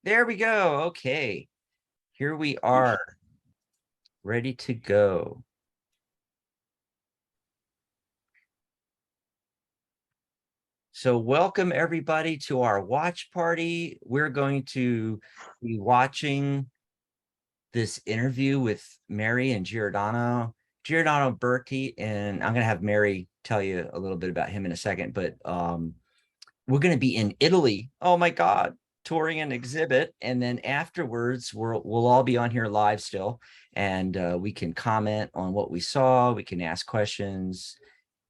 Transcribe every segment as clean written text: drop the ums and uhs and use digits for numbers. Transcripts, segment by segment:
There we go. Okay. Here we are, ready to go. So welcome everybody to our watch party. We're going to be watching this interview with Mary and Giordano Berti, and I'm going to have Mary tell you a little bit about him in a second, but we're going to be in Italy. Oh my God, touring an exhibit. And then afterwards, we'll all be on here live still, and we can comment on what we saw. We can ask questions,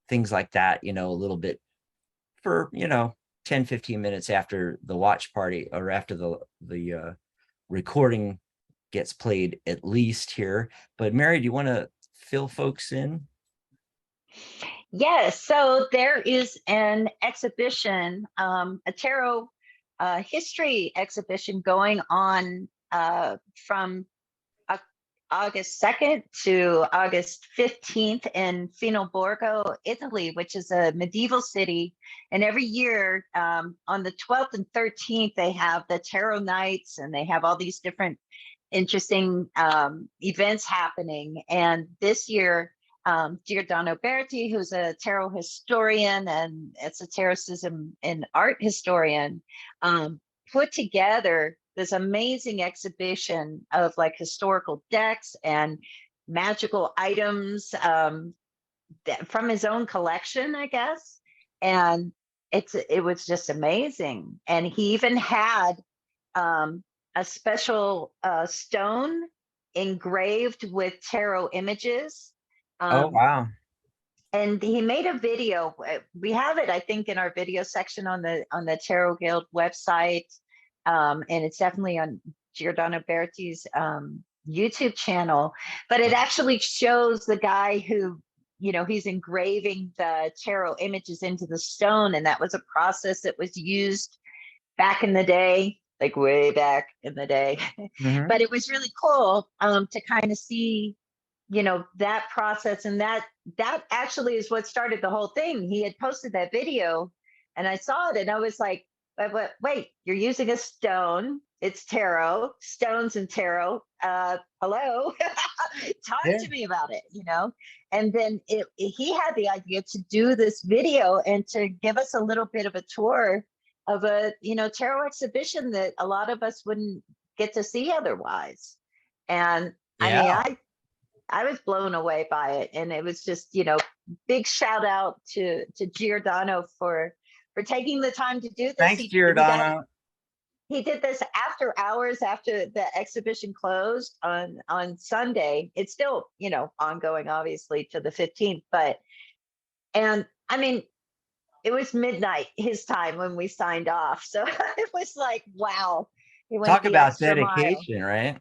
things like that, a little bit for, 10, 15 minutes after the watch party or after the recording gets played at least here. But Mary, do you want to fill folks in? Yes, so there is an exhibition, a tarot history exhibition going on from August 2nd to August 15th in Finalborgo, Italy, which is a medieval city. And every year on the 12th and 13th, they have the tarot nights and they have all these different interesting events happening. And this year, Giordano Berti, who's a tarot historian and esotericism and art historian, put together this amazing exhibition of like historical decks and magical items from his own collection, I guess. And it was just amazing. And he even had a special stone engraved with tarot images. Oh, wow. And he made a video. We have it, I think, in our video section on the Tarot Guild website, and it's definitely on Giordano Berti's YouTube channel. But it actually shows the guy who, he's engraving the tarot images into the stone, and that was a process that was used back in the day, like way back in the day. Mm-hmm. But it was really cool to kind of see, that process. And that actually is what started the whole thing. He had posted that video and I saw it and I was like, wait, you're using a stone. It's tarot, stones and tarot. Hello, talk to me about it, And then he had the idea to do this video and to give us a little bit of a tour of a tarot exhibition that a lot of us wouldn't get to see otherwise. And I mean, I was blown away by it, and it was just big shout out to Giordano for taking the time to do this. Thanks, Giordano. He did this after hours, after the exhibition closed on Sunday. It's still ongoing, obviously, to the 15th, and I mean, it was midnight his time when we signed off. So it was like, wow. He went Talk the about extra dedication, mile. right?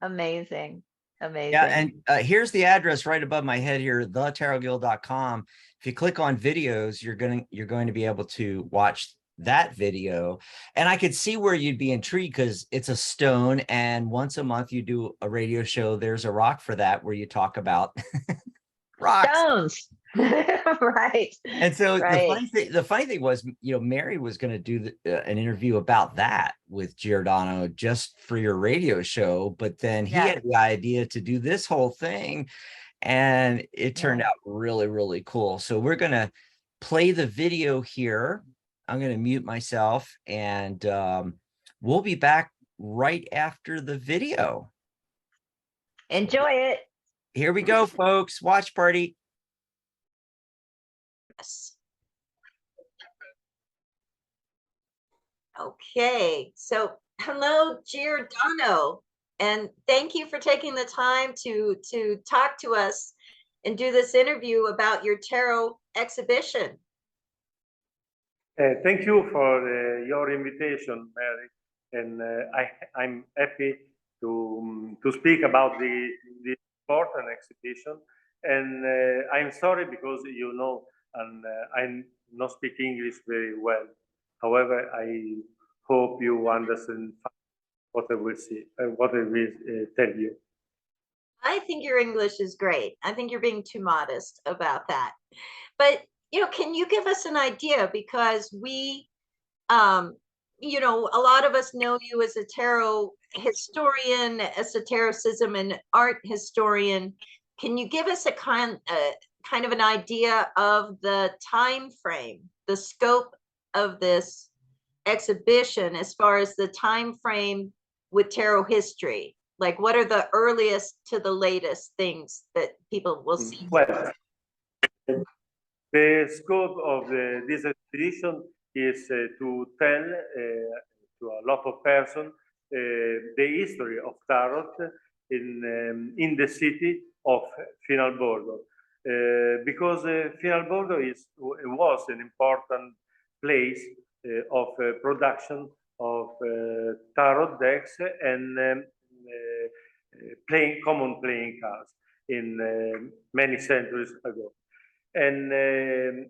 Amazing. Yeah, and here's the address right above my head here, thetarotguild.com. If you click on videos, you're going to be able to watch that video. And I could see where you'd be intrigued because it's a stone, and once a month you do a radio show. There's a rock for that where you talk about rocks. Stones. Right. And so right. the funny thing was, Mary was going to do an interview about that with Giordano just for your radio show, but then he had the idea to do this whole thing, and it turned out really, really cool. So we're going to play the video here. I'm going to mute myself, and we'll be back right after the video. Enjoy it. Here we go, folks. Watch party. Okay, so hello, Giordano, and thank you for taking the time to talk to us and do this interview about your tarot exhibition. Thank you for your invitation, Mary, and I'm happy to speak about the important exhibition. And I'm sorry because and I not speak English very well. However, I hope you understand what I will say, what I will tell you. I think your English is great. I think you're being too modest about that. But can you give us an idea, because we you know, a lot of us know you as a tarot historian, esotericism and art historian. Can you give us a kind of an idea of the time frame, the scope of this exhibition as far as the time frame with tarot history? Like, what are the earliest to the latest things that people will see? Well, the scope of this expedition is to tell to a lot of persons the history of tarot in the city of Finalborgo, because Finalborgo was an important place of production of tarot decks and common playing cards in many centuries ago. And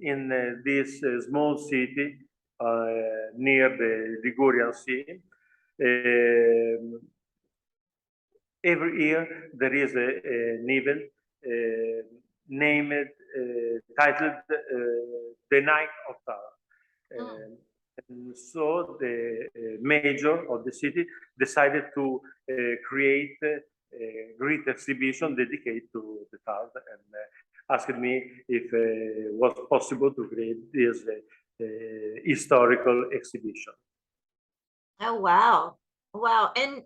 in this small city near the Ligurian Sea, every year there is an event named, titled The Night of Tarot. And so the mayor of the city decided to create a great exhibition dedicated to the tarot, and asked me if it was possible to create this historical exhibition. Oh, wow. Wow. And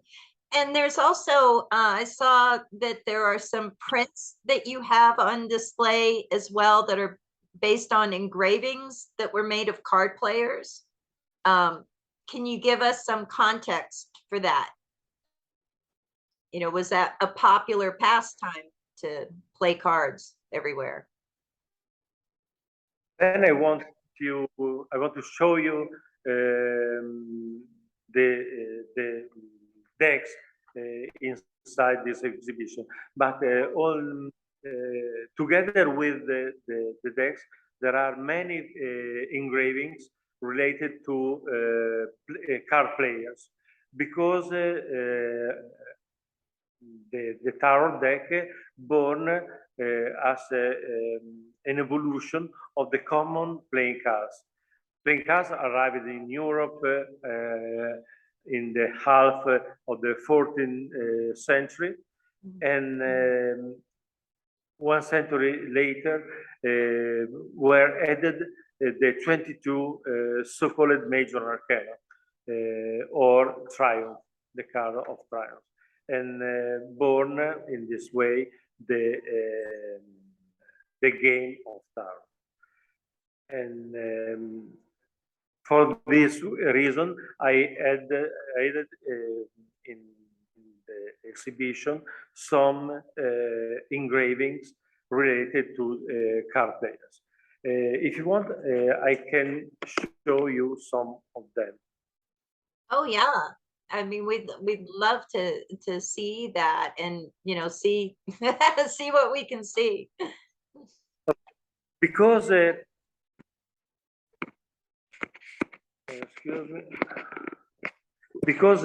there's also, I saw that there are some prints that you have on display as well that are based on engravings that were made of card players. Can you give us some context for that? You know, was that a popular pastime to play cards everywhere? Then I want to show you the decks inside this exhibition. But all together with the decks, there are many engravings related to card players, because the tarot deck born as an evolution of the common playing cards. Playing cards arrived in Europe in the half of the 14th century, and 1 century later were added the 22 so-called major arcana, or triumph, the card of triumph, and born in this way the game of tarot. And for this reason, I added in the exhibition some engravings related to card players. If you want, I can show you some of them. Oh, yeah. I mean, we'd love to see that, and you know, see see what we can see. Because excuse me, because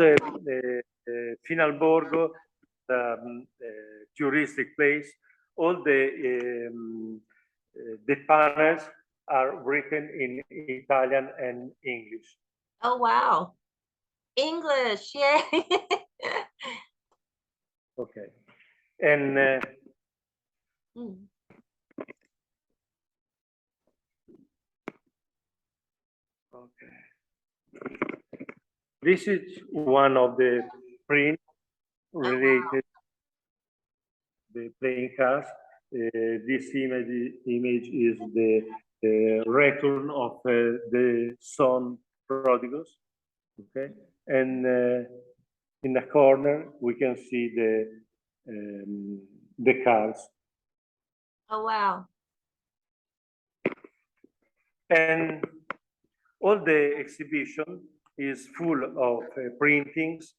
Finalborgo, touristic place, all the panels are written in Italian and English. Oh, wow. English, yay. Okay. And okay. This is one of the prints related to the playing cards. This image is the return of the son prodigus. Okay, and in the corner we can see the cards. Oh, wow. And all the exhibition is full of printings,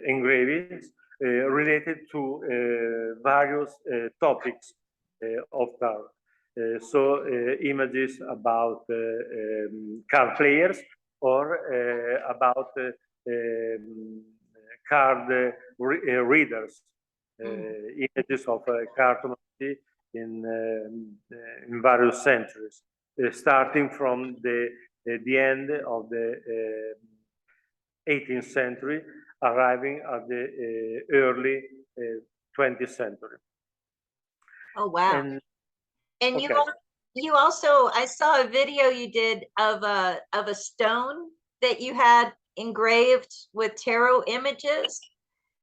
engravings related to various topics of tarot. So images about card players, or about card readers, images of cartomancy in various centuries, starting from the end of the 18th century, arriving at the early 20th century. Oh, wow. And And okay. you also, I saw a video you did of a stone that you had engraved with tarot images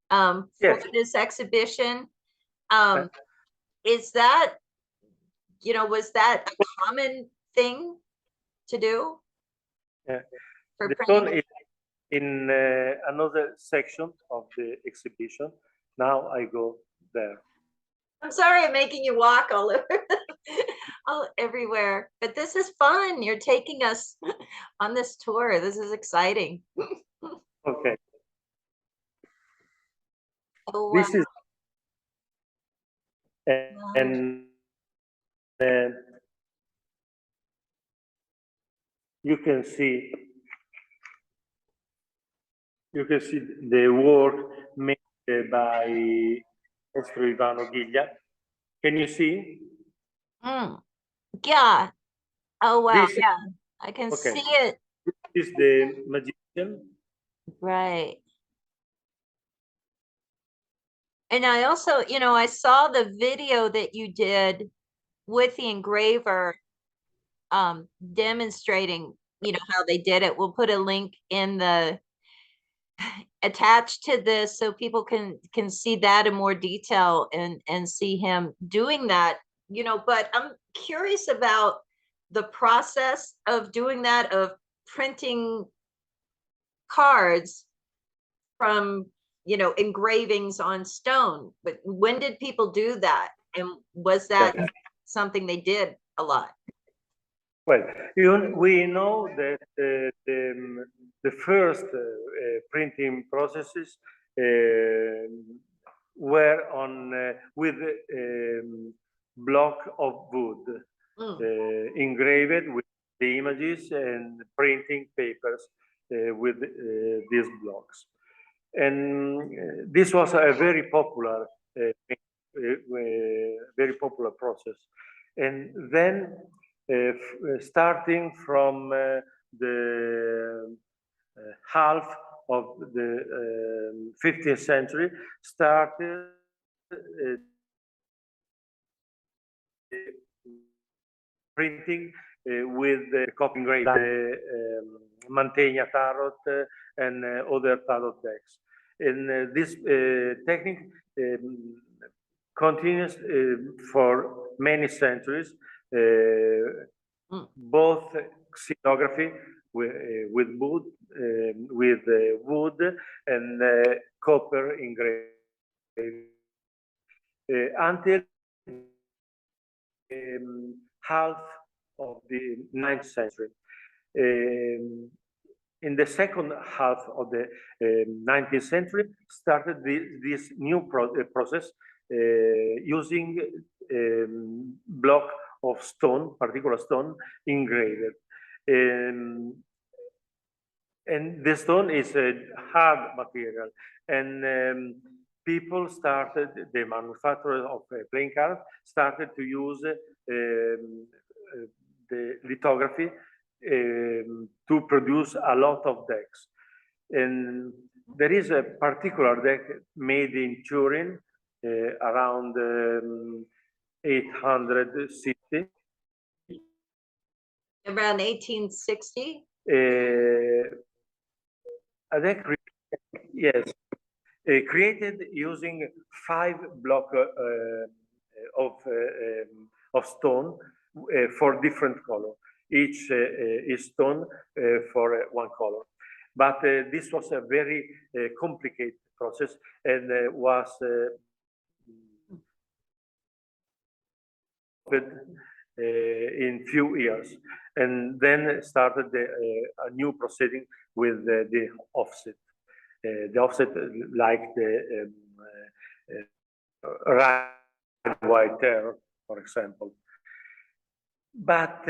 for Yes. this exhibition. Is that, was that a common thing to do? Yeah. For The printing? stone is in another section of the exhibition. Now I go there. I'm sorry I'm making you walk all over, all everywhere, but this is fun. You're taking us on this tour. This is exciting. Okay. Oh, wow. This is and you can see the work made by Maestro Ghiglia. Can you see? Yeah. Oh, wow. This, Yeah, I can okay. see it. This is the magician. Right. And I also, I saw the video that you did with the engraver, demonstrating, how they did it. We'll put a link in the attached to this so people can see that in more detail and see him doing that, but I'm curious about the process of doing that, of printing cards from engravings on stone. But when did people do that, and was that something they did a lot? Well, we know that the first printing processes were on with block of wood, engraved with the images and printing papers with these blocks. And this was a very popular process. And then starting from the half of the 15th century, started printing with the copy engraving, Mantegna tarot and other tarot decks. And this technique continues for many centuries, both xylography with wood, and copper engraving until half of the 9th century. In the second half of the 19th century, started this new process using block of stone, particular stone, engraved. And the stone is a hard material, and people started, the manufacturers of playing cards started to use the lithography to produce a lot of decks. And there is a particular deck made in Turin around 860. Around 1860? A deck, yes, created using 5 blocks of stone for different color. Each is stone for one color. But this was a very complicated process, and was in few years, and then started a new proceeding with the offset. The offset, like the red, white terror, for example. But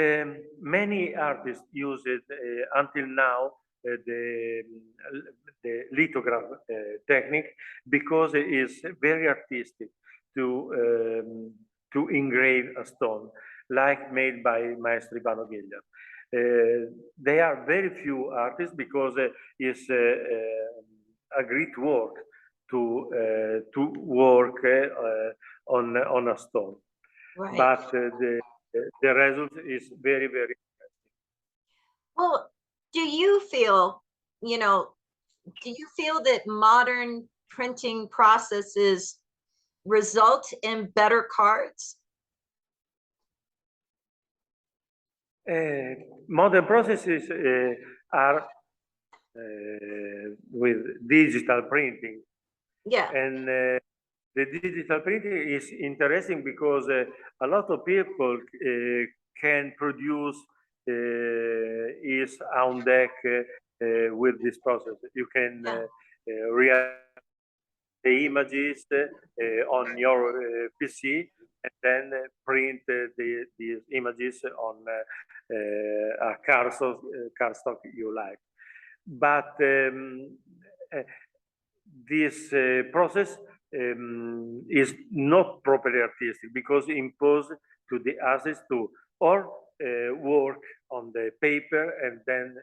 many artists use it until now, the lithograph technique, because it is very artistic to engrave a stone, like made by Maestro Ghiglia. They are very few artists because it's a great work to work on a stone. Right. But the result is very, very. Well, do you feel, do you feel that modern printing processes result in better cards? Modern processes are with digital printing. Yeah. And the digital printing is interesting because a lot of people can produce his own deck with this process. You can realize the images on your PC and then print these images on a cardstock you like. But this process is not properly artistic because it imposed to the artist to or work on the paper and then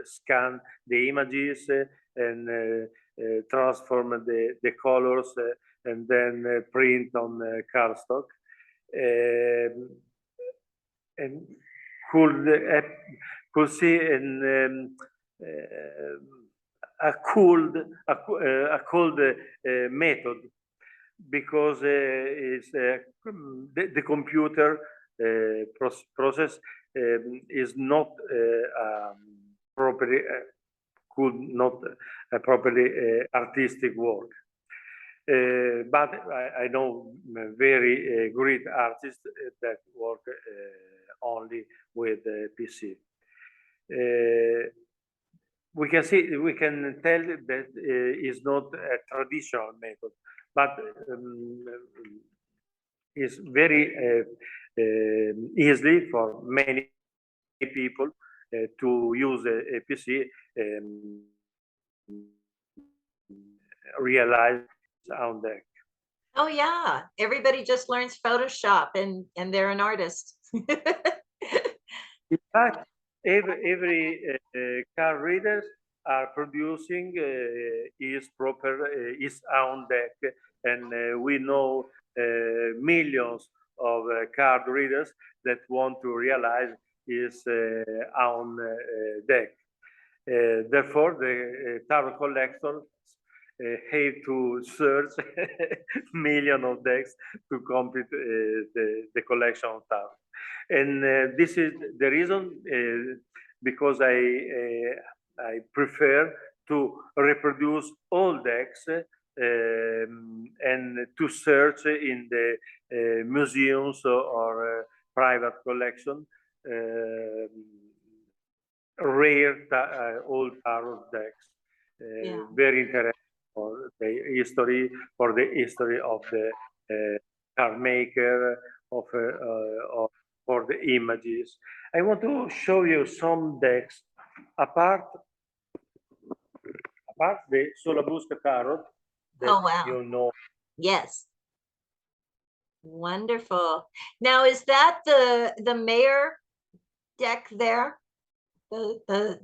scan the images and transform the colors and then print on cardstock. And could see a cold method because it's the computer process is not properly could not properly artistic work. But I know very great artists that work only with PC. We can tell that is not a traditional method, but is very easily for many people to use a PC realize on deck. Oh yeah, everybody just learns Photoshop and they're an artist. In fact, every card readers are producing his own deck, and we know millions of card readers that want to realize his own deck. Therefore, the tarot collectors have to search millions of decks to complete the collection of tarot. And this is the reason because I prefer to reproduce all decks and to search in the museums or private collection rare old tarot decks. Very interesting for the history of the card maker for the images. I want to show you some decks apart the Solabusca tarot that Oh wow. you know. Yes. Wonderful. Now is that the mayor deck there? The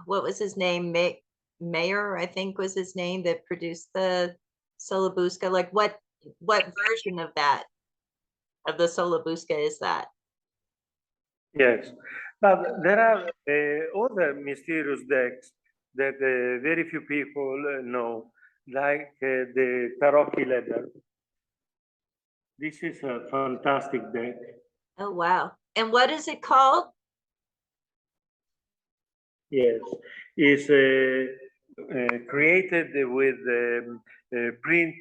what was his name? Mayor, I think was his name, that produced the Solabusca. Like what version of that, of the Solabusca is that? Yes, but there are other mysterious decks that very few people know, like the TarotCards. This is a fantastic deck. Oh wow. And what is it called? Yes, it's created with print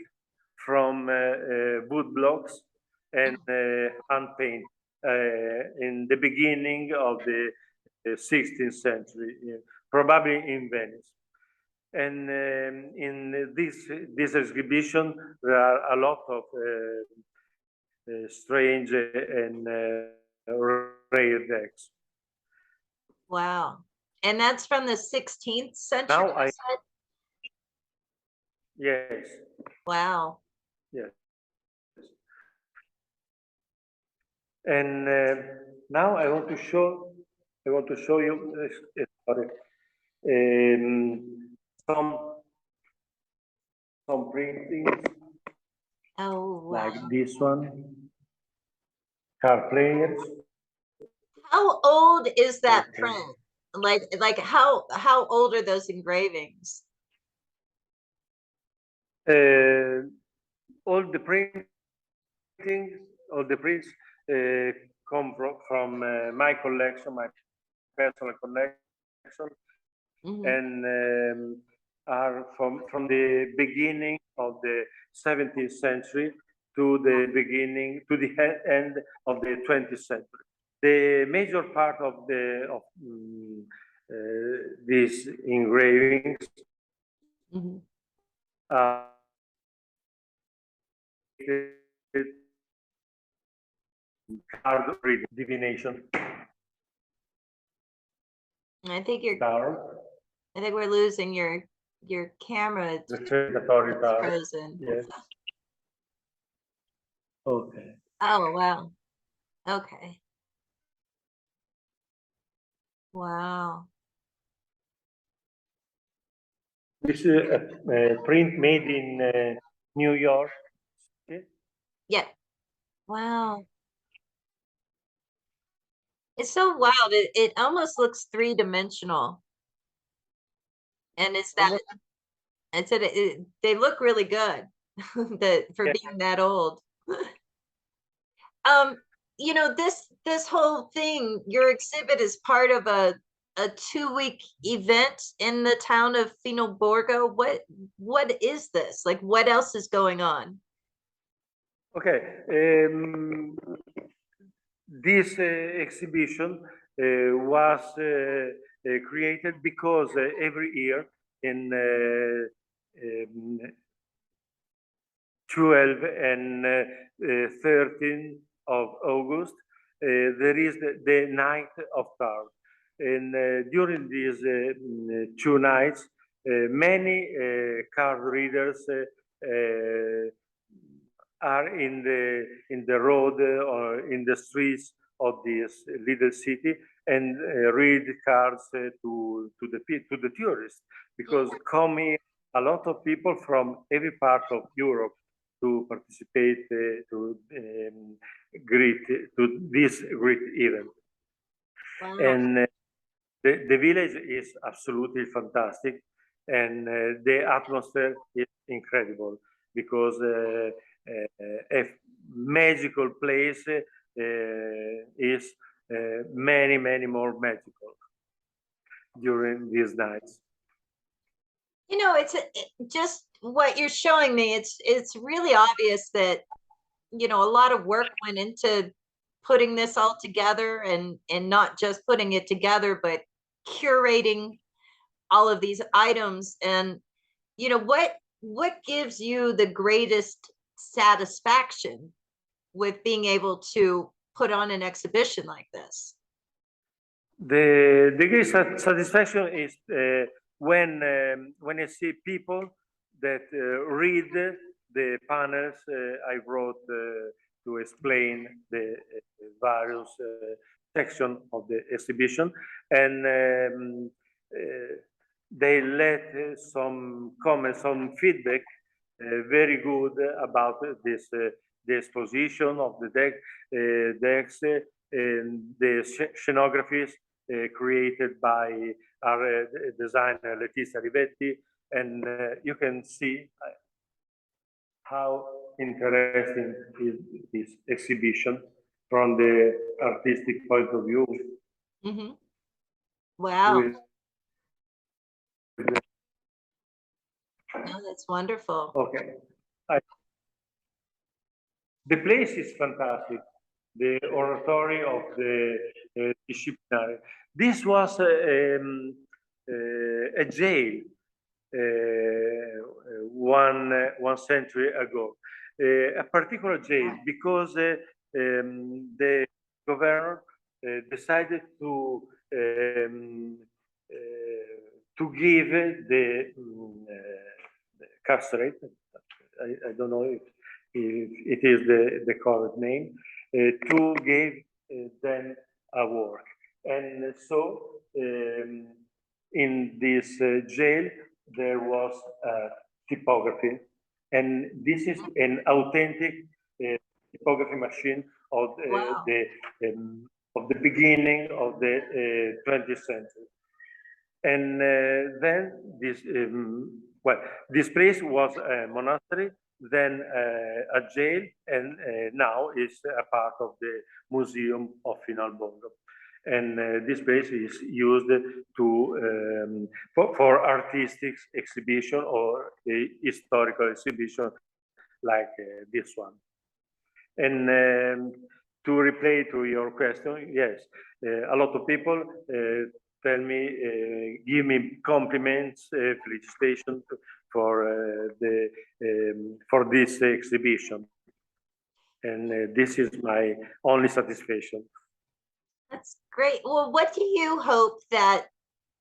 from wood blocks and hand paint in the beginning of the 16th century, probably in Venice. And in this exhibition, there are a lot of strange and rare decks. Wow. And that's from the 16th century. Now yes. Wow. Yes. And now I want to show I want to show you sorry, some printings Oh, wow. like this one, card players. How old is that Okay. print? Like how old are those engravings? All the printings, all the prints come from my collection, my personal collection, Mhm. and are from the beginning of the 17th century to the beginning to the end of the 20th century. The major part of these engravings Mhm. are card reading, divination, I think you're. tarot, I think we're losing your camera. It's referendatory tarot. frozen. Yes. Okay. Oh wow. Okay. Wow. This is a print made in New York. Okay. Yeah. Wow. It's so wild. It almost looks three-dimensional. And it's that I said they look really good that for Yeah. being that old. You know, this whole thing, your exhibit is part of a 2-week event in the town of Finalborgo. What is this? Like what else is going on? Okay. This exhibition was created because every year in 12 and 13 of August, there is the night of cards. And during these 2 nights, many card readers are in the road or in the streets of this little city and read cards to the tourists, because coming a lot of people from every part of Europe to participate to this great event. Wow. And the village is absolutely fantastic, and the atmosphere is incredible, because a magical place is many more magical during these nights. You know, just what you're showing me. It's really obvious that, you know, a lot of work went into putting this all together, and not just putting it together, but curating all of these items. And you know, what gives you the greatest satisfaction with being able to put on an exhibition like this? The great satisfaction is when I see people that read the panels I wrote to explain the various sections of the exhibition, and they let some comments, some feedback, very good about this the exposition of the decks, and the scenographies created by our designer Letizia Rivetti, and you can see how interesting is this exhibition from the artistic point of view. Mm-hmm. Wow. No, that's wonderful. Okay. The place is fantastic. The oratory of the disciplinary. This was a jail one century ago, a particular jail, because the governor decided to give the carcerate. I don't know if it is the correct name, to give them a work. And so in this jail, there was typography. And this is an authentic typography machine of Wow. of the beginning of the 20th century. And then this, this place was a monastery, then a jail, and now is a part of the Museum of Finalborgo. And this place is used to for artistic exhibition or a historical exhibition like this one. And to reply to your question, yes, a lot of people tell me, give me compliments, felicitation for this exhibition, and this is my only satisfaction. That's great. Well, what do you hope that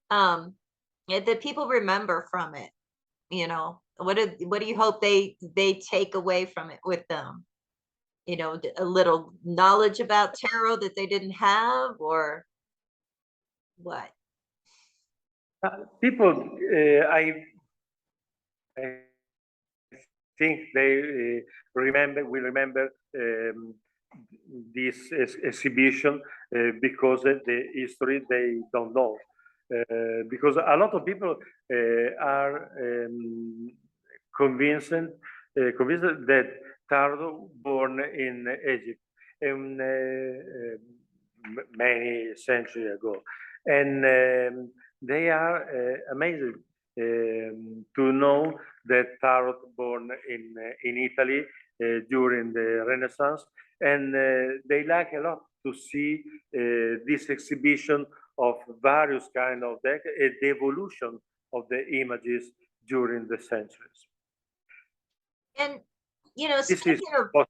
that people remember from it? You know, what do you hope they take away from it with them? You know, a little knowledge about tarot that they didn't have, or what? People, I think they will remember this exhibition because the history they don't know. Because a lot of people are convinced that tarot born in Egypt many centuries ago, and they are amazed to know that tarot born in Italy during the Renaissance, and they like a lot to see this exhibition of various kind of deck, the evolution of the images during the centuries. And you know, This speaking is of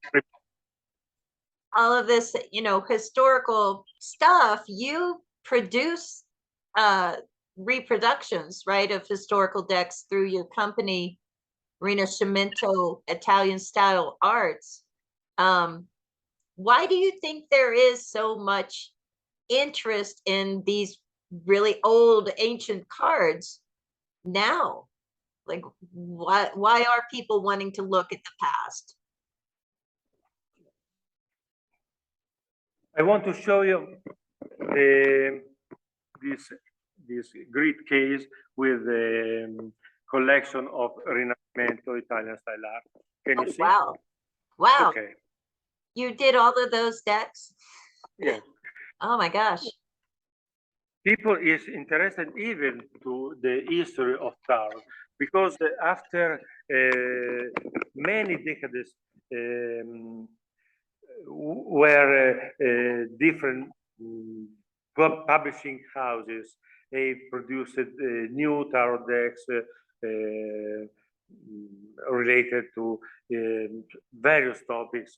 all of this, you know, historical stuff, you produce reproductions, right, of historical decks through your company, Rinascimento Italian Style Arts. Why do you think there is so much interest in these really old ancient cards now? Like, why are people wanting to look at the past? I want to show you this great case with the collection of Rinascimento Italian style art. Can you see? Wow. Wow. Okay. You did all of those decks? Yes. Oh my gosh. People is interested even to the history of tarot because after many decades where different publishing houses they produced new tarot decks related to various topics,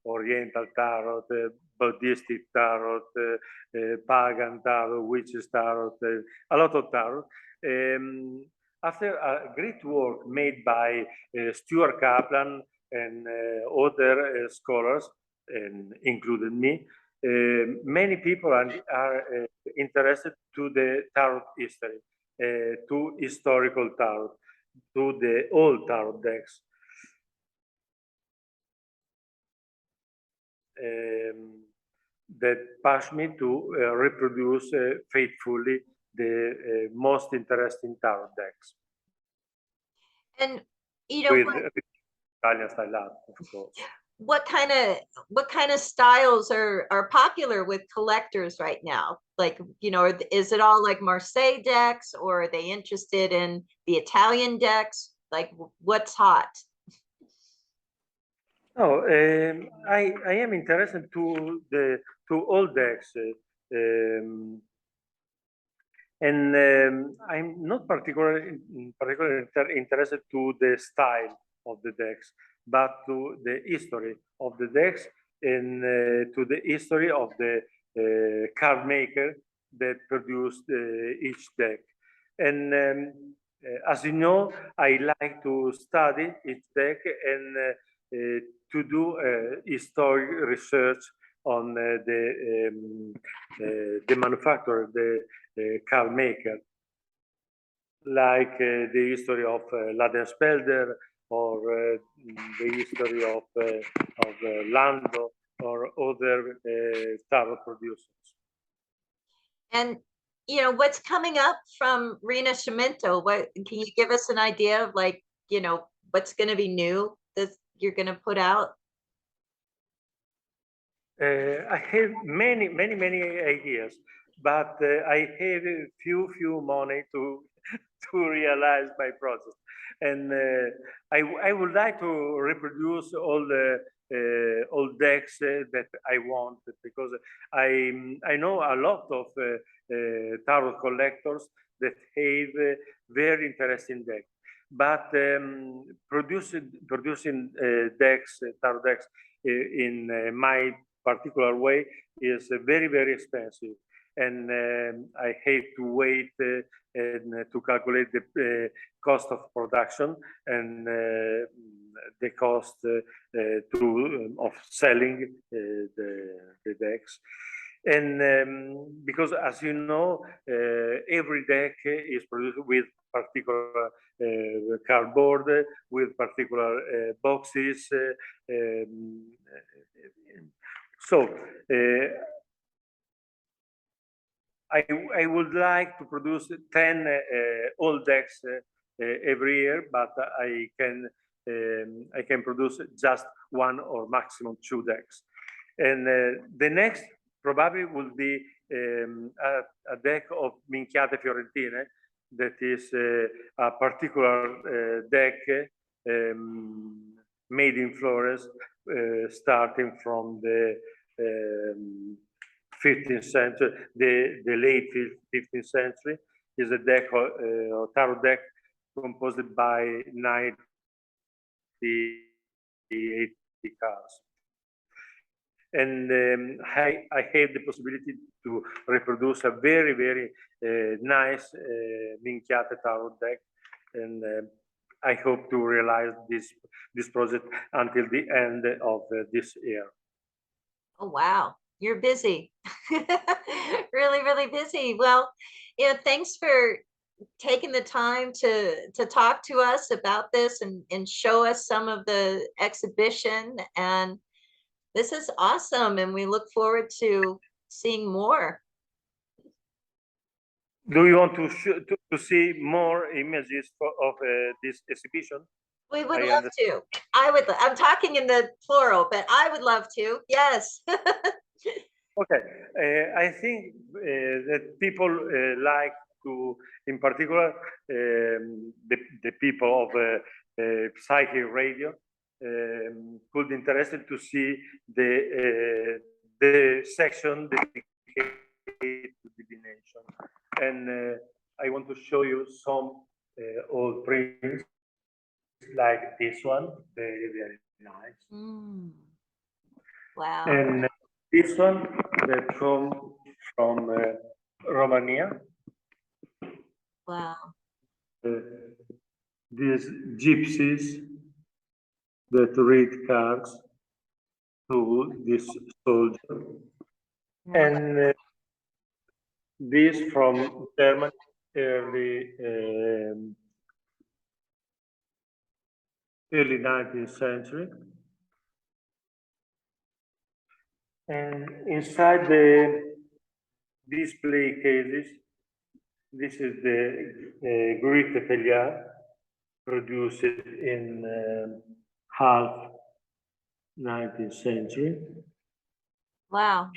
Oriental tarot, Buddhistic tarot, pagan tarot, witches tarot, a lot of tarot. After a great work made by Stuart Kaplan and other scholars, and included me, many people are interested to the tarot history, to historical tarot, to the old tarot decks. That pushed me to reproduce faithfully the most interesting tarot decks. And you know, with Italian style art, of course. what kind of styles are popular with collectors right now? Like, you know, is it all like Marseille decks, or are they interested in the Italian decks? Like, what's hot? No, I am interested to all decks, and I'm not particularly interested to the style of the decks, but to the history of the decks and to the history of the card maker that produced each deck. And as you know, I like to study each deck and to do historic research on the manufacturer, the car maker, like the history of Ladenspelder, or the history of Lando, or other tarot producers. And you know what's coming up from Rinascimento? What can you give us an idea of, like, you know, what's going to be new that you're going to put out? I have many ideas, but I have a few money to realize my process, and I would like to reproduce all the decks that I want, because I know a lot of tarot collectors that have very interesting decks, but producing decks, tarot decks, in my particular way is very expensive, and I hate to wait and to calculate the cost of production and the cost of selling the decks. And because, as you know, every deck is produced with particular cardboard, with particular boxes. So I would like to produce 10 old decks every year, but I can produce just one or maximum 2 decks. And the next probably will be a deck of Minchiate Fiorentine, that is a particular deck made in Florence, starting from the 15th century, the late 15th century. Is a deck, a tarot deck composed by 90 cards. And I have the possibility to reproduce a very nice Minchiate tarot deck, and I hope to realize this project until the end of this year. Oh, wow. You're busy. really busy. Well, yeah, thanks for taking the time to talk to us about this and show us some of the exhibition. And this is awesome, and we look forward to seeing more. Do you want to see more images of this exhibition? We would love to. I'm talking in the plural, but I would love to. Yes. Okay. I think that people like to, in particular, the people of Psychic Radio could be interested to see the section dedicated to divination. And I want to show you some old prints like this one, very nice. Wow. And this one that comes from Romania. Wow. These gypsies that read cards to this soldier. And this from Germany, early 19th century. And inside the display cases, this is the Greek Telia, produced in half 19th century. Wow.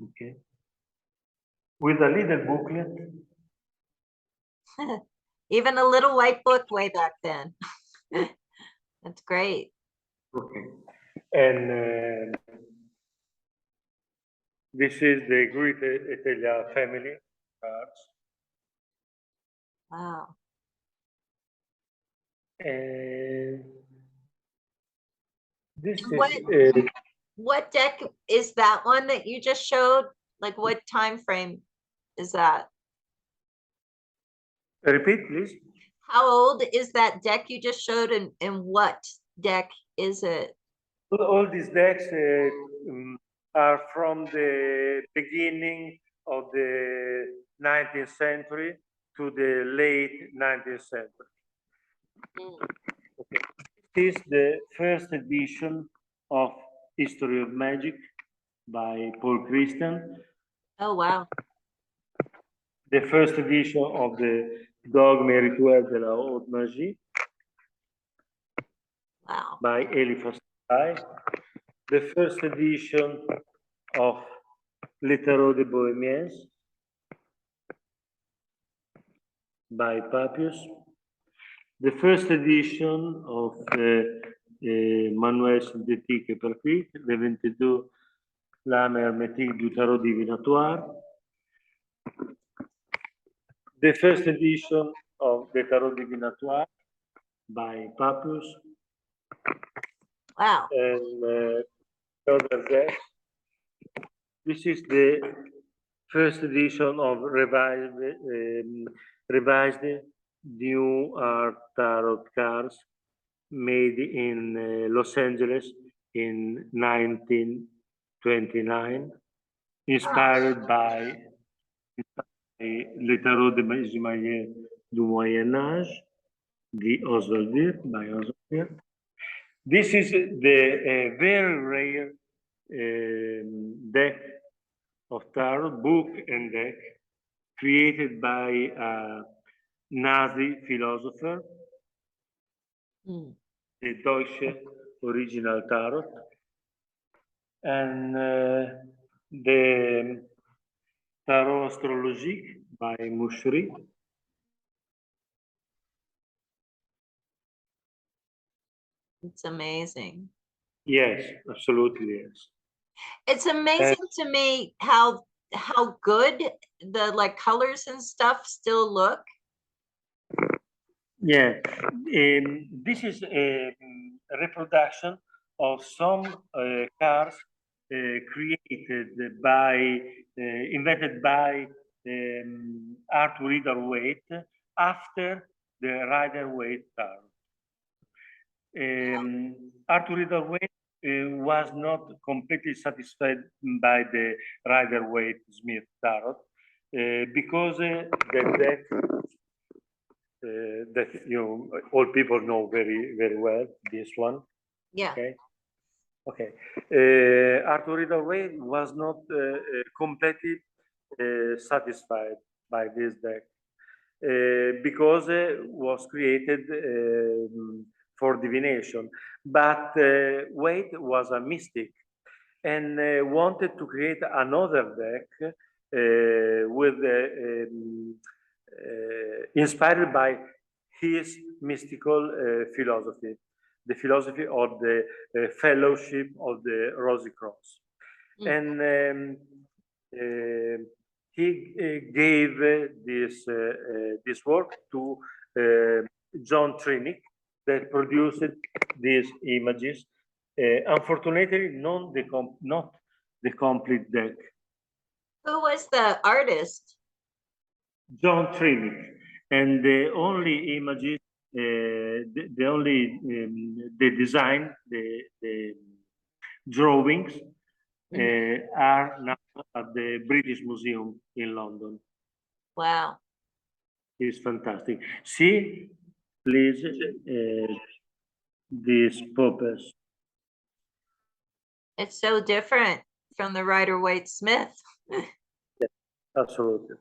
Okay. With a little booklet. Even a little white book way back then. That's great. Okay. And this is the Greek Telia family cards. Wow. And this is what deck is that one that you just showed? Like, what time frame is that? Repeat, please. How old is that deck you just showed, and what deck is it? all these decks are from the beginning of the 19th century to the late 19th century. Okay. This is the first edition of History of Magic by Paul Christian. Oh, wow. The first edition of the Dogme et Rituel de la Haute Magie Wow. by Eliphas Levi. The first edition of Le Tarot de Bohemiens by Papius. The first edition of Manuel Synthétique et Pratique, le 22 Lame Hermétique du Tarot Divinatoire. The first edition of the Tarot Divinatoire by Papius. Wow. And other decks. This is the first edition of revised New Art Tarot Cards made in Los Angeles in 1929, inspired by Le Tarot de Magie du Moyen Âge, by Oswald Wirth. This is the very rare deck of tarot, book and deck, created by a Nazi philosopher, the Deutsche Original Tarot, and the Tarot Astrologique by Mouchery. It's amazing. Yes, absolutely, yes. It's amazing to me how good the like colors and stuff still look. Yeah, this is a reproduction of some cards created by, invented by Arthur Rider-Waite after the Rider-Waite tarot. Arthur Rider-Waite was not completely satisfied by the Rider-Waite-Smith tarot because the deck that all people know very well, this one. Yeah. Okay. Arthur Rider-Waite was not completely satisfied by this deck because it was created for divination, but Waite was a mystic and wanted to create another deck with inspired by his mystical philosophy, the philosophy of the fellowship of the Rosy Cross. And he gave this work to John Trinick, that produced these images. Unfortunately, not the complete deck. Who was the artist? John Trinick, and the only images, the only the design, the drawings are now at the British Museum in London. Wow. It's fantastic. See, please, these puppets. It's so different from the Rider-Waite-Smith. Yes, absolutely.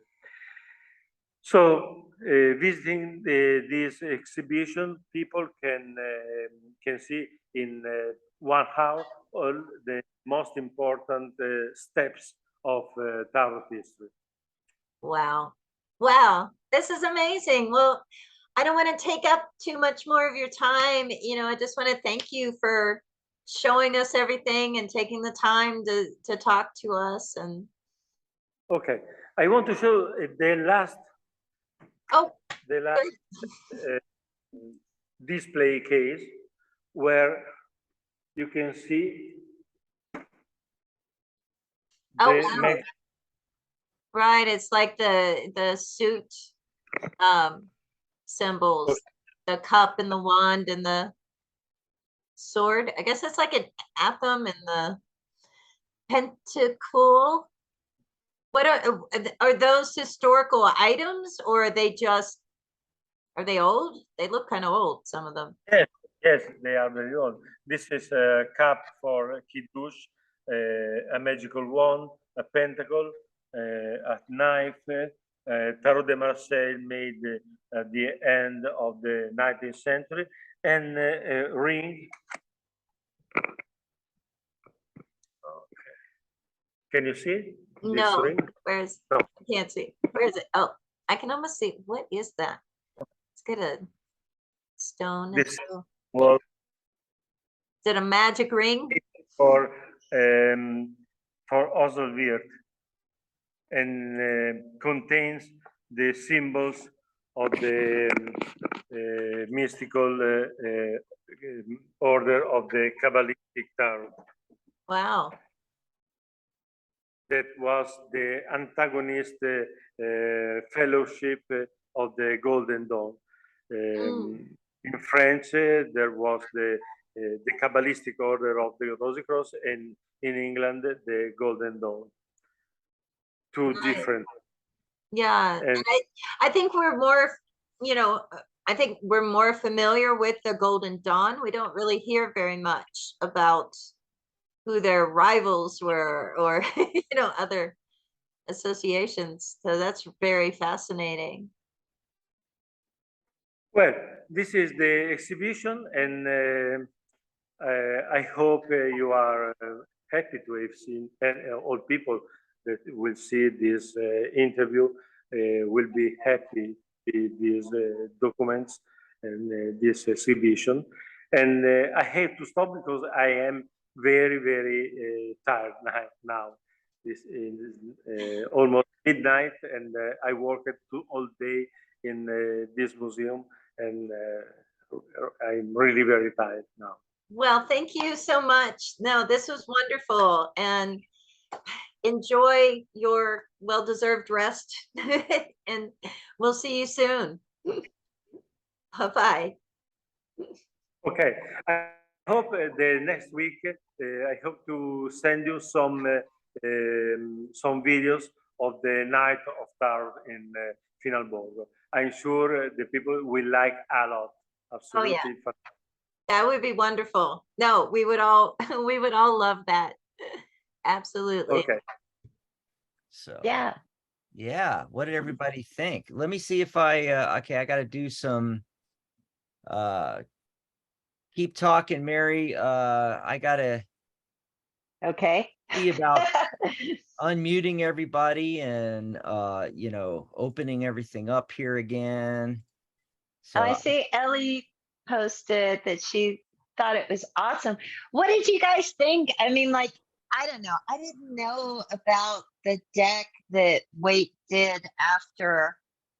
So, visiting this exhibition, people can see in 1 hour all the most important steps of tarot history. Wow. Wow. This is amazing. Well, I don't want to take up too much more of your time. I just want to thank you for showing us everything and taking the time to talk to us. And okay, I want to show the last display case where you can see wow. Right, it's like the suit symbols, the cup and the wand and the sword. I guess it's like an atom in the pentacle. What are those historical items, or are they just, are they old? They look kind of old, some of them. Yes, yes, they are very old. This is a cup for Kiddush, a magical wand, a pentacle, a knife, Tarot de Marseille made at the end of the 19th century, and a ring. Okay. Can you see this No, ring? where's, No. I can't see. Where is it? Oh, I can almost see. What is that? Let's get a stone. This Is was it a magic ring? for Oswald and contains the symbols of the mystical order of the Kabbalistic Tarot. Wow. That was the antagonist fellowship of the Golden Dawn. In French, there was the Kabbalistic order of the Rosy Cross, and in England, the Golden Dawn. Two Right. different. Yeah, And and I think we're more, you know, I think we're more familiar with the Golden Dawn. We don't really hear very much about who their rivals were, or you know, other associations. So that's very fascinating. well, this is the exhibition, and I hope you are happy to have seen, and all people that will see this interview will be happy with these documents and this exhibition. And I have to stop because I am very, very tired now. This is almost midnight, and I worked all day in this museum, and I'm really very tired now. Well, thank you so much. No, this was wonderful, and enjoy your well-deserved rest. And we'll see you soon. Bye-bye. Okay, I hope the next week I hope to send you some videos of the night of tarot in Finalborgo. I'm sure the people will like a lot. Absolutely. Oh, yeah. That would be wonderful. No, we would all we would all love that. Absolutely. Okay. So Yeah. what did everybody think? Let me see if I okay, I got to do some keep talking, Mary. I got to Okay. see about unmuting everybody and you know, opening everything up here again. So I see Ellie posted that she thought it was awesome. What did you guys think? I mean, like, I don't know. I didn't know about the deck that Waite did after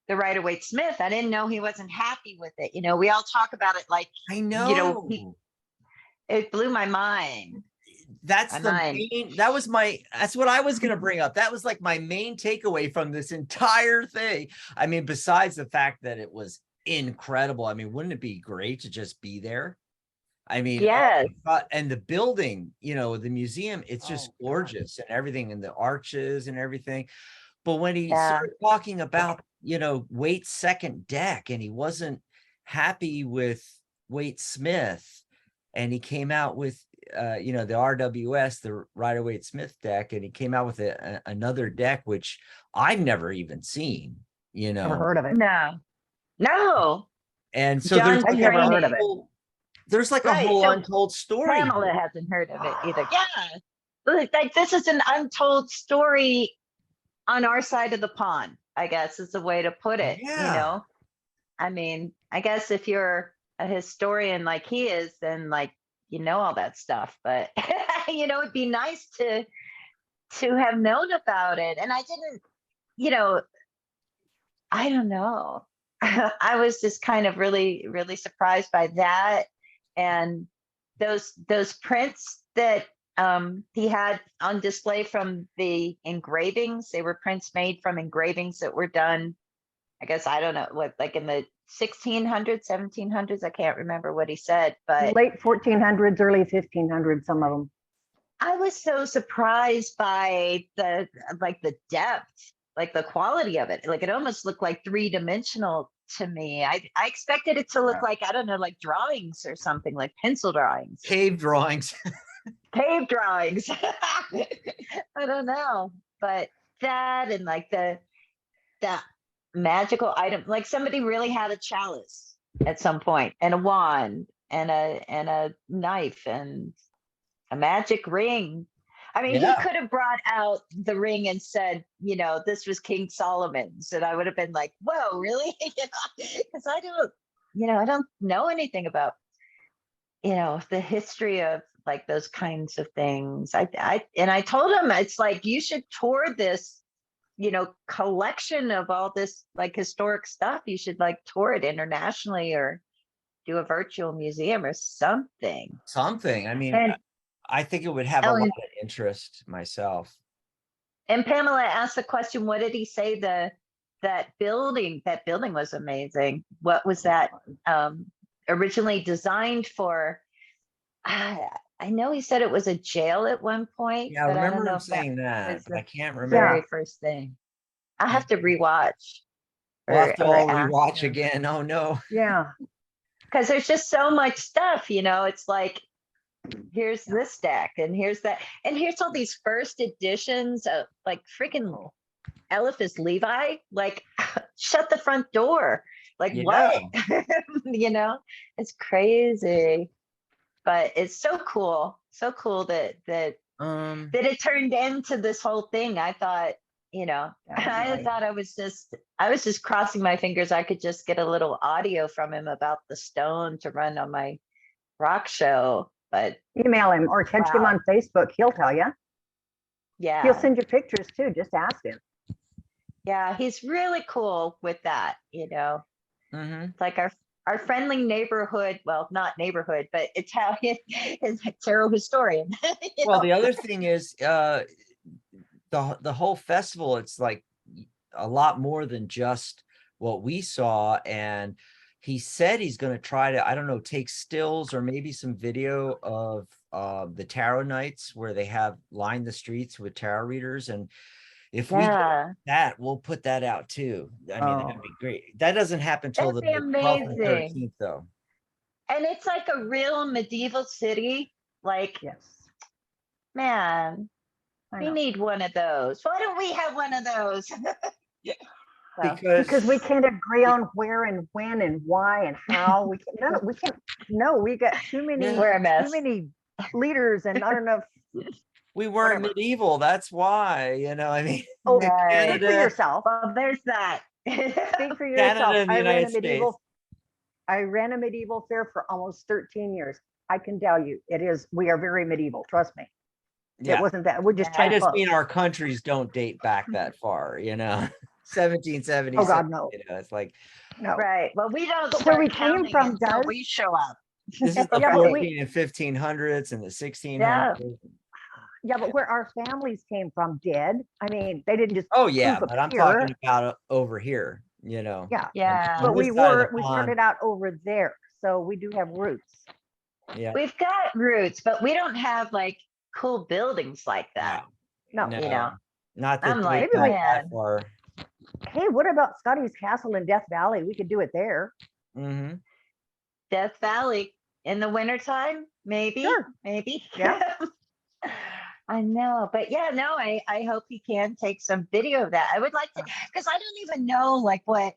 the Rider-Waite Smith. I didn't know he wasn't happy with it. You know, we all talk about it like, I know, you know, it blew my mind. that's that's what I was going to bring up. That was like my main takeaway from this entire thing. I mean, besides the fact that it was incredible. I mean, wouldn't it be great to just be there? I mean, Yes. and the building, you know, the museum, it's just gorgeous and everything, and the arches and everything. But when he started talking about, you know, Waite's second deck, and he wasn't happy with Waite Smith, and he came out with you know, the RWS, the Rider-Waite Smith deck, and he came out with another deck which I've never even seen, you know. Never heard of it. No. And so John's I've never heard of it. There's like Right, a whole so untold story. Pamela hasn't heard of it either. Yeah. Like, this is an untold story on our side of the pond, I guess is the way to put it. Yeah. You know, I mean, I guess if you're a historian like he is, then like, you know, all that stuff, but you know, it'd be nice to have known about it. And I didn't, you know, I don't know. I was just kind of really, really surprised by that. And those prints that he had on display from the engravings, they were prints made from engravings that were done I guess, I don't know what, like in the 1600s, 1700s. I can't remember what he said, but Late 1400s, early 1500s, some of them. I was so surprised by the depth, like the quality of it. Like it almost looked like 3-dimensional to me. I expected it to look like, I don't know, like drawings or something, like pencil drawings, Cave drawings. cave drawings. I don't know, but that, and like the magical item, like somebody really had a chalice at some point, and a wand, and a knife, and a magic ring. I mean, he Yeah. could have brought out the ring and said, you know, this was King Solomon's, and I would have been like, whoa, really? Because I don't know anything about, the history of like those kinds of things. I told him, it's like, you should tour this, collection of all this like historic stuff. You should like tour it internationally, or do a virtual museum or something. Something. I mean, And I think it would have a Ellen- lot of interest myself. And Pamela asked the question, what did he say that building was amazing? What was that originally designed for? I know he said it was a jail at one point. Yeah, I but I don't remember know him if that saying that, was but I the can't very remember. first thing. I have to rewatch. We'll have to all ask rewatch him. again. Oh no. Yeah. Because there's just so much stuff, it's like, here's this deck, and here's that, and here's all these first editions of like freaking Eliphas Levi, like shut the front door, like Yeah. what? It's crazy, but it's so cool that it turned into this whole thing. I thought, I thought I was just crossing my fingers I could just get a little audio from him about the stone to run on my rock show, but Email him or text him Wow. on Facebook. He'll tell you. yeah, He'll send you pictures too. Just ask him. yeah, he's really cool with that. Mm-hmm. It's like our friendly neighborhood, well, not neighborhood, but Italian is tarot historian. Well, the other thing is the whole festival, it's like a lot more than just what we saw. And he said he's going to try to, I don't know, take stills or maybe some video of the tarot nights where they have lined the streets with tarot readers. And if we get that, we'll put that out too. I mean, that'd be great. That doesn't happen till the That'd be 12th and amazing. 13th though. And it's like a real medieval city. Like, Yes. man, I we know. need one of those. Why don't we have one of those? So, Because we can't agree on where and when and why and how. We can't. No, we can't. No, we got too many. we're a mess. Too many leaders, and I don't know. We weren't Whatever. medieval. That's why, I mean, Oh, Right. speak for Canada, yourself. Well, there's that. Speak for Canada yourself. and the United States. I ran a medieval fair for almost 13 years. I can tell you, we are very medieval. Trust me. Yeah. It wasn't that. We're just Yeah. I trying just to. mean our countries don't date back that far, 1770. Oh God, no. It's like No. Right. Well, we don't But start where we came counting from until does. we show up. this is the Yeah, but 14 and 1500s and the 1600s. Yeah. Yeah, but where our families came from did. I mean, they didn't just. Oh yeah, poof but I'm appear. talking about over here, Yeah. Yeah. On But this we side of the we pond. started out over there, so we do have roots. Yeah. We've got roots, but we don't have like cool buildings like that. No. No, not that I'm like, date back man. that far. Hey, what about Scotty's Castle in Death Valley? We could do it there. Mm-hmm. Death Valley in the wintertime, maybe. Sure. Maybe. Yeah. I know, but yeah, no, I hope he can take some video of that. I would like to, because I don't even know like what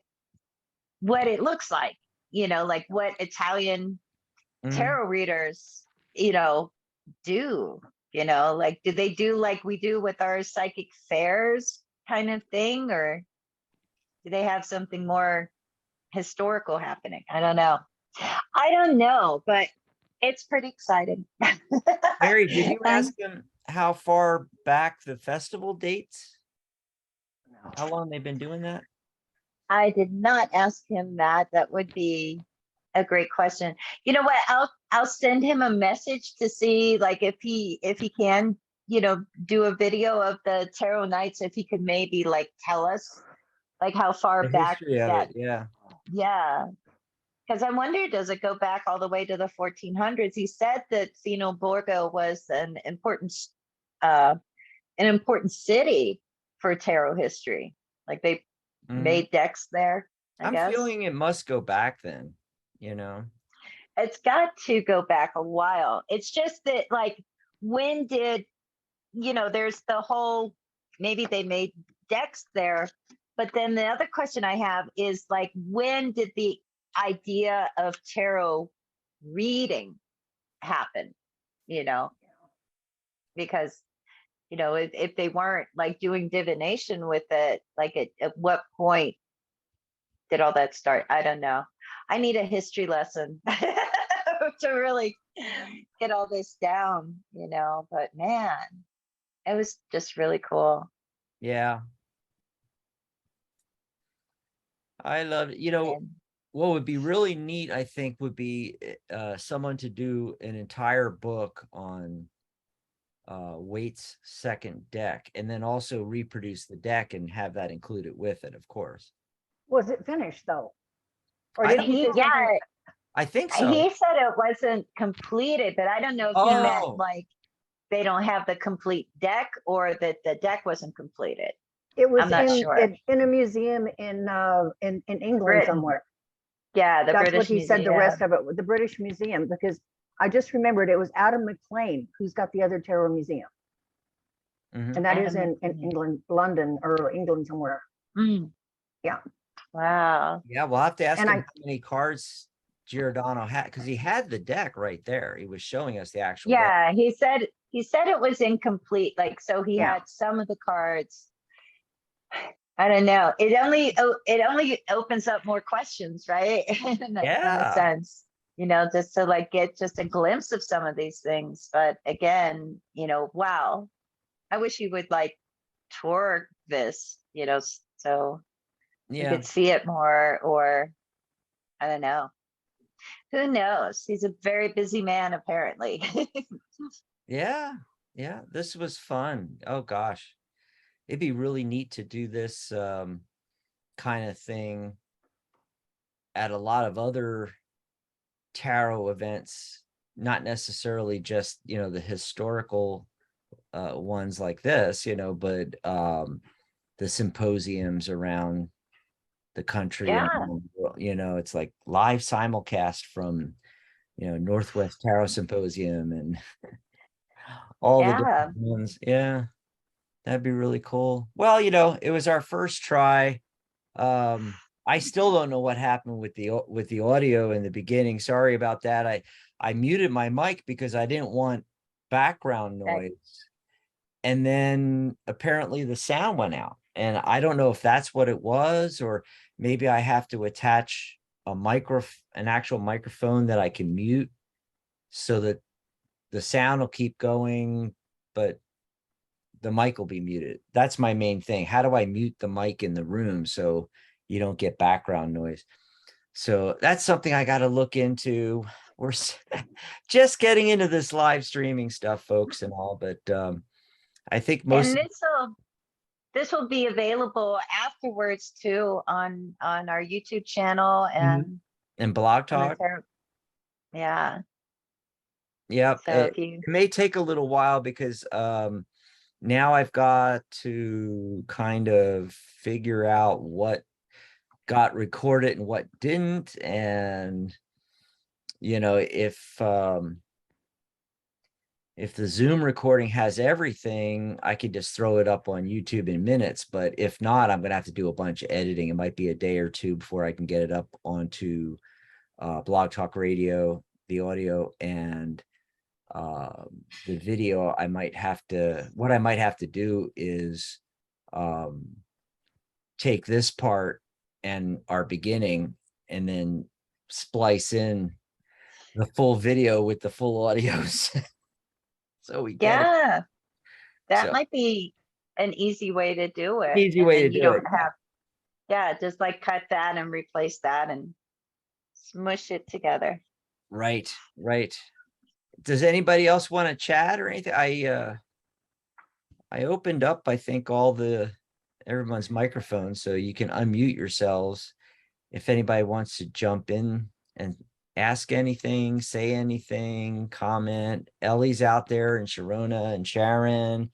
it looks like, like what Italian Mhm. tarot readers, do, like, do they do like we do with our psychic fairs kind of thing, or do they have something more historical happening? I don't know, but it's pretty exciting. Mary, did you ask him how far back the festival dates? How long they've been doing that? I did not ask him that. That would be a great question. You know what? I'll send him a message to see like if he can, do a video of the tarot nights, if he could maybe like tell us like how far The back history of that, it, yeah. yeah. Because I wonder, does it go back all the way to the 1400s? He said that Finalborgo was uh, an important city for tarot history. Like they Mhm. made decks there, I I'm guess. feeling it must go back then, you know? It's got to go back a while. It's just that, like, when did, there's the whole, maybe they made decks there. But then the other question I have is, like, when did the idea of tarot reading happen? Because, if they weren't like doing divination with it, like at what point did all that start? I don't know. I need a history lesson to really get all this down, but man, it was just really cool. Yeah. I love it. And What would be really neat, I think, would be someone to do an entire book on Waite's second deck, and then also reproduce the deck and have that included with it, of course. Was it finished though? Or I did don't he say know. something? I think so. he said it wasn't completed, but I don't know if he meant Oh, like they don't have the complete deck or that the deck wasn't completed. It was I'm not sure. in a museum in England Britain. somewhere. Yeah, the That's British what he said. The Museum. rest of it with the British Museum, because I just remembered it was Adam McLean who's got the other tarot museum, mhm. and that is Adam in McLean. England, London, or England somewhere. Mm. Yeah. Wow. Yeah, we'll have to ask And him how many cards Giordano had, because he had the deck right there. He was showing us the actual deck. Yeah, he said it was incomplete. Like, so he Yeah. had some of the cards. I don't know. It only opens up more questions, right? in a Yeah. sense, just to like get just a glimpse of some of these things. But again, wow. I wish he would like tour this, so you Yeah. could see it more, or I don't know. Who knows? He's a very busy man, apparently. Yeah. Yeah. This was fun. Oh gosh. It'd be really neat to do this kind of thing at a lot of other tarot events, not necessarily just, the historical ones like this, but the symposiums around the country. Yeah. And it's like live simulcast from Northwest Tarot Symposium and all the Yeah. different ones. Yeah, that'd be really cool. Well, it was our first try. I still don't know what happened with the audio in the beginning. Sorry about that. I muted my mic because I didn't want background Right. noise, and then apparently the sound went out, and I don't know if that's what it was, or maybe I have to attach an actual microphone that I can mute so that the sound will keep going, but the mic will be muted. That's my main thing. How do I mute the mic in the room so you don't get background noise? So that's something I got to look into. We're just getting into this live streaming stuff, folks, and all, but I think most. And this will be available afterwards too on our YouTube channel and Blog on the Talk. Yeah. Yep. So It may take a little while because now I've got to kind of figure out what got recorded and what didn't. And, if the Zoom recording has everything, I could just throw it up on YouTube in minutes. But if not, I'm going to have to do a bunch of editing. It might be a day or two before I can get it up onto Blog Talk Radio, the audio, and the video. What I might have to do is take this part and our beginning and then splice in the full video with the full audios. So we get it. yeah, that So, might be an easy way to do it. easy And way then to you do don't it. have, just like cut that and replace that and smush it together. Right. Does anybody else want to chat or anything? I opened up, I think, all the everyone's microphone so you can unmute yourselves. If anybody wants to jump in and ask anything, say anything, comment. Ellie's out there, and Sharona and Sharon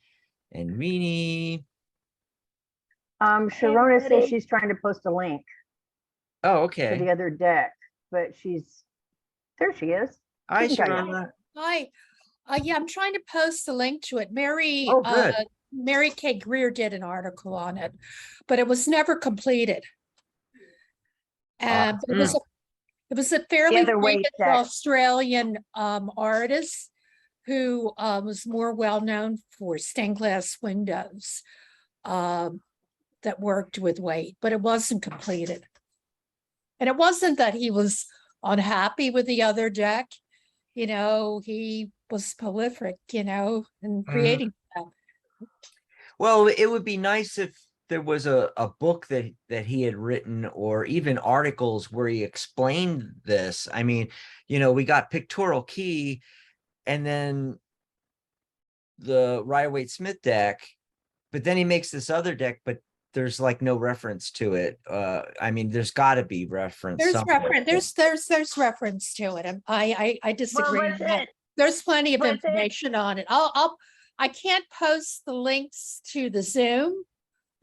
and Rini. Sharona says everybody. she's trying to post a link Oh, to the okay. other deck, but there she is. Hi, She can tell you. Sharona. Hi. Yeah, I'm trying to post the link to it. Oh, good. Mary K. Greer did an article on it, but it was never completed. And it was a fairly other way famous deck. Australian artist who was more well known for stained glass windows that worked with weight, but it wasn't completed. And it wasn't that he was unhappy with the other deck. You know, he was prolific, you know, in creating that. Well, it would be nice if there was a book that he had written, or even articles where he explained this. I mean, you know, we got Pictorial Key and then the Rider-Waite-Smith deck, but then he makes this other deck, but there's like no reference to it. I mean, there's got to be reference. There's somewhere. reference. There's reference to it. And I disagree. was with that. it- There's plenty of was it- information on it. I can't post the links to the Zoom,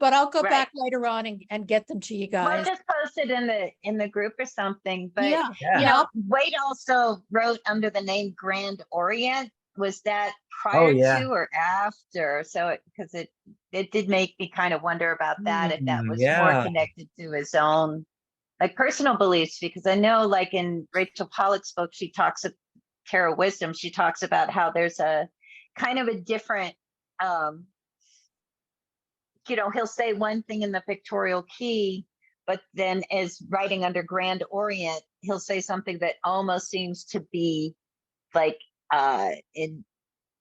but I'll go Right. back later on and get them to you Well, guys. just post it in the group or something, but Yeah, Yeah. you know, Wade also wrote under the name Grand Orient. Was that prior yeah. to or after? So because it did make me kind of wonder about that, if that was more Yeah. connected to his own like personal beliefs, because I know like in Rachel Pollack's book, she talks of Tarot Wisdom, she talks about how there's a kind of a different you know, he'll say one thing in the Pictorial Key, but then as writing under Grand Orient, he'll say something that almost seems to be like in,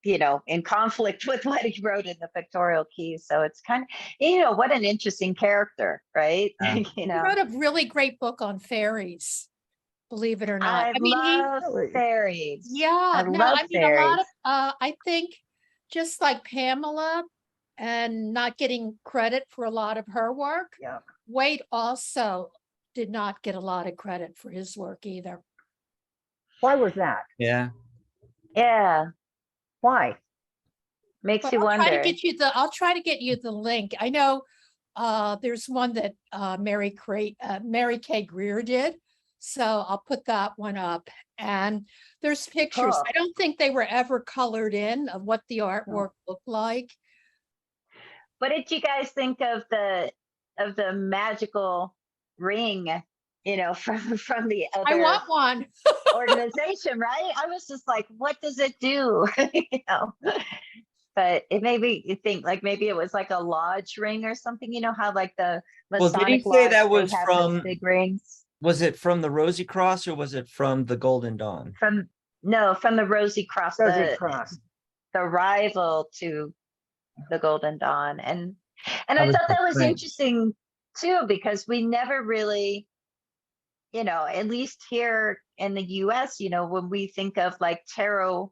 you know, in conflict with what he wrote in the Pictorial Key. So it's kind of, you know, what an interesting character, right? Yeah. You he know, wrote a really great book on fairies, believe it or not. I mean, love Really? fairies. yeah, I no, love I mean, a lot fairies. of, I think just like Pamela and not getting credit for a lot of her work, Yeah. Wade also did not get a lot of credit for his work either. Why was that? Yeah. Yeah, Why? makes But you I'll try wonder. to get you I'll try to get you the link. I know there's one that Mary K. Greer did. So I'll put that one up. And there's pictures. Cool. I don't think they were ever colored in of what the artwork looked like. What did you guys think of the magical ring, you know, from the I other want one. organization, right? I was just like, what does it do? You know, but it made me think like maybe it was like a lodge ring or something. You know how like the Well, did he Masonic say lodge, that they was have those from- big rings Was it from the Rosy Cross or was it from the Golden Dawn? from the Rosy Cross, Rosy Cross. the rival to the Golden Dawn. And That I was thought that was great. interesting too, because we never really, you know, at least here in the US, you know, when we think of like tarot,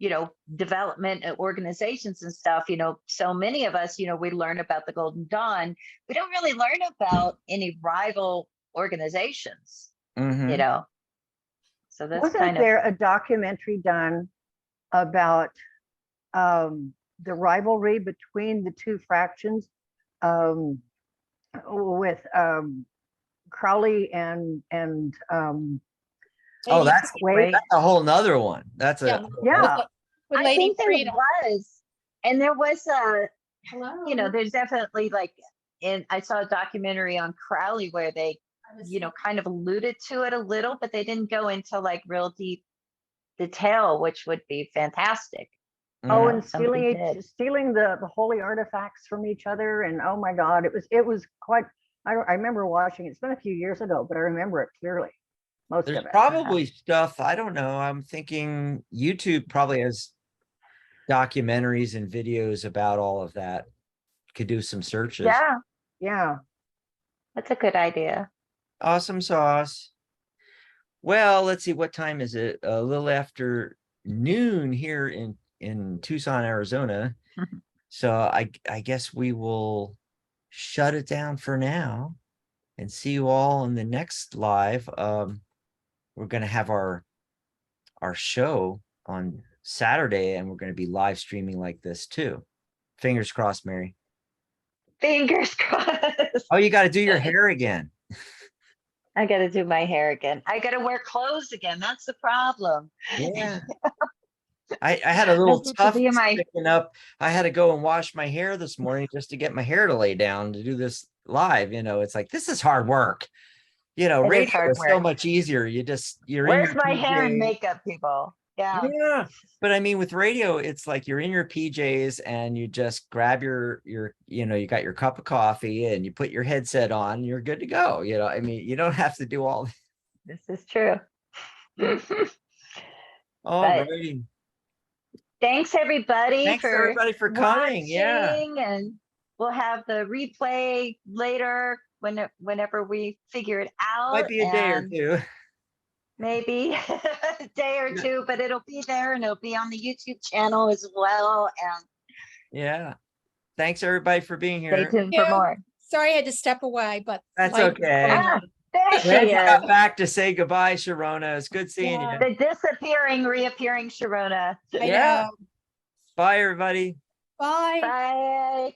you know, development organizations and stuff, you know, so many of us, you know, we learn about the Golden Dawn. We don't really learn about any rival organizations, Mhm. you know. So that's Wasn't kind of there a documentary done about the rivalry between the two fractions with Crowley and Oh, that's Wade? that's a whole nother one. That's Yeah. Yeah. With I Lady think there Freedom. was, and there was a, Hello. you know, there's definitely like, and I saw a documentary on Crowley where they, you know, kind of alluded to it a little, but they didn't go into like real deep detail, which would be fantastic. Oh, Mhm. and somebody did. stealing the holy artifacts from each other, and oh my God, it was quite. I remember watching it. It's been a few years ago, but I remember it clearly. Most There's of it. probably stuff, I don't know. I'm thinking YouTube probably has documentaries and videos about all of that. Could do some searches. Yeah, Yeah. that's a good idea. Awesome sauce. Well, let's see, what time is it? A little after noon here in Tucson, Arizona. So I guess we will shut it down for now and see you all in the next live. We're going to have our show on Saturday, and we're going to be live streaming like this too. Fingers crossed, Mary. Fingers crossed. Oh, you got to do your hair again. I got to do my hair again. I got to wear clothes again. That's the problem. Yeah. I had a little This is to tough be my- picking up. I had to go and wash my hair this morning just to get my hair to lay down to do this live. It's like, this is hard work. It is Radio hard is so work. much easier. You're Where's in your my hair and PJs. makeup, people? Yeah. Yeah. But I mean, with radio, it's like you're in your PJs and you just grab your, you got your cup of coffee and you put your headset on, and you're good to go. I mean, you don't have to do all. This is true. All But- righty. Thanks everybody Thanks everybody for coming. Yeah. watching, and we'll have the replay later whenever we figure it out. Might be a day or and two. Maybe a day or Yeah. two, but it'll be there and it'll be on the YouTube channel as well. And Yeah. Thanks everybody for being stay here. tuned Yeah. for more. Sorry I had to step away, but. That's life is okay. going Ah, on. there she Glad you got is. back to say goodbye, Sharona. It's good seeing Yeah. you. The disappearing, reappearing Sharona. I Yeah. know. Bye, everybody. Bye. Bye.